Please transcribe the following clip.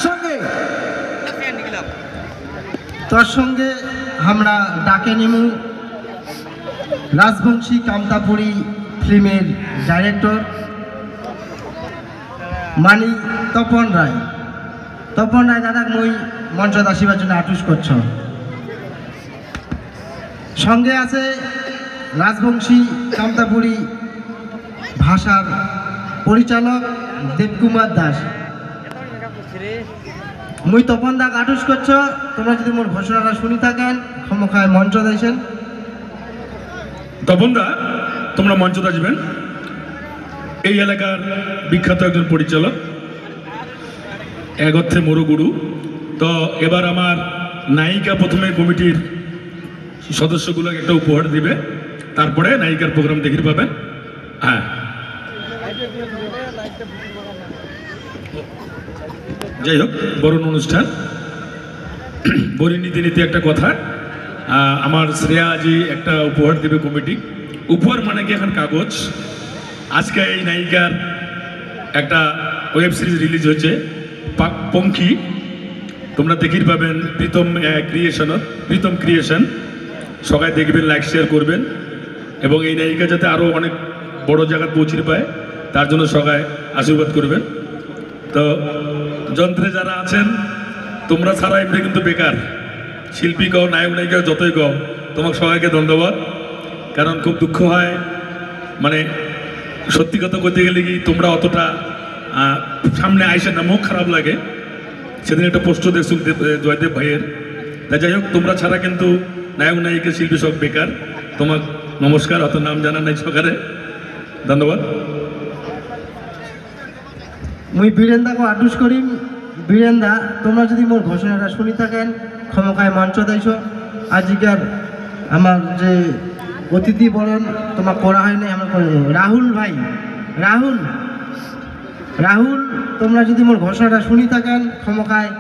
একসঙ্গে তোর সঙ্গে আমরা ডাকে নিমু রাজবংশী কামতাপুরী ফিল্মের ডাইরেক্টর মানি তপন রায় দাদা মই মঞ্চত আসিবার জন্য আটুস করছ। সঙ্গে আছে রাজবংশী কামতাপুরী ভাষার পরিচালক দেবকুমার দাস। মুই তপন দা আটুস করছ। তোমরা যদি মোর ঘোষণাটা শুনি থাকেন ক্ষমখায় মঞ্চ দিয়েছেন। তপন দা তোমরা মঞ্চ আসবেন। এই এলাকার বিখ্যাত একজন পরিচালক, এক অর্থে মরুগুরু। তো এবার আমার নায়িকা প্রথমে কমিটির সদস্যগুলোকে একটা উপহার দিবে, তারপরে নায়িকার প্রোগ্রাম দেখির পাবেন। হ্যাঁ, যাই হোক, বরণ অনুষ্ঠান বরি নীতি নীতি একটা কথা। আমার শ্রেয়া আজি একটা উপহার দেবে কমিটি। উপহার মানে কি এখন কাগজ। আজকে এই নায়িকার একটা ওয়েব সিরিজ রিলিজ হচ্ছে পঙ্খী, তোমরা দেখির পাবেন প্রীতম ক্রিয়েশন। সবাই দেখবেন, লাইক শেয়ার করবেন এবং এই নায়িকা যাতে আরও অনেক বড় জায়গায় পৌঁছে পায় তার জন্য সবাই আশীর্বাদ করবেন। তো যন্ত্রে যারা আছেন তোমরা ছাড়া এমনি কিন্তু বেকার। শিল্পী কও, নায়ক নায়িকা যতই কও, তোমাকে সবাইকে ধন্যবাদ। কারণ খুব দুঃখ হয়, মানে সত্যি কথা বলতে গেলে কি তোমরা অতটা সামনে আইসে না, মুখ খারাপ লাগে। সেদিন একটা পোস্ট দেখছিল জয়দেব ভাইয়ের। তাই যাই হোক, তোমরা ছাড়া কিন্তু নায়ক নায়িকা শিল্পী সব বেকার। তোমার নমস্কার, অত নাম জানা নাই সকালে, ধন্যবাদ। মুই বীরেন্দাকে আটুস করিম। বীরেন্দা, তোমরা যদি মোর ঘোষণাটা শুনি থাকেন ক্ষমতায় মঞ্চ দিয়েছ। আজকের আমার যে অতিথি বরণ তোমার করা হয়নি, আমার রাহুল ভাই, রাহুল তোমরা যদি মোর ঘোষণাটা শুনি থাকেন ক্ষমতায়